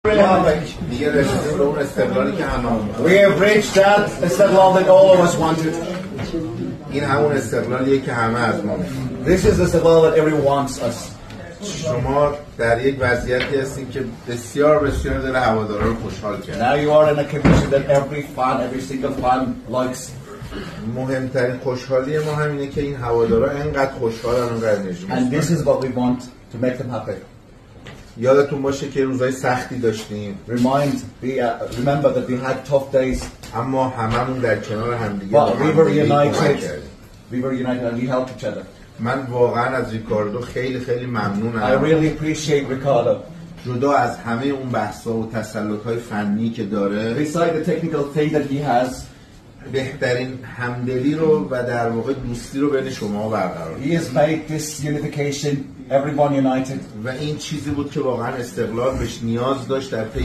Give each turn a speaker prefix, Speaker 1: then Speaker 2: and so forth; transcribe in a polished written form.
Speaker 1: We have reached that استقلال that all of us wanted. This is the استقلال that everyone wants us.
Speaker 2: شما در یک وضعیتی هستین که بسیار دل هوادارا رو خوشحال کرد.
Speaker 1: Now you are in a condition that every single fan likes.
Speaker 2: مهمترین خوشحالی ما همینه که این هوادارا انقدر خوشحالن انقدر نجوم.
Speaker 1: And this is what we want to make them happy.
Speaker 2: یادتون باشه که روزای سختی داشتیم.
Speaker 1: Remember that we had tough days.
Speaker 2: اما هممون در کنار همدیگه
Speaker 1: we were united and we helped each other.
Speaker 2: من واقعا از ریکاردو خیلی ممنونم.
Speaker 1: I really appreciate Ricardo.
Speaker 2: جدا از همه اون بحث‌ها و تسلط‌های فنی که داره.
Speaker 1: Beside the technical thing that he has.
Speaker 2: بهترین همدلی رو و در واقع دوستی رو بین شما برقرار کرد.
Speaker 1: He has made this unification everyone united.
Speaker 2: و این چیزی بود که واقعا استقلال بهش نیاز داشت در طی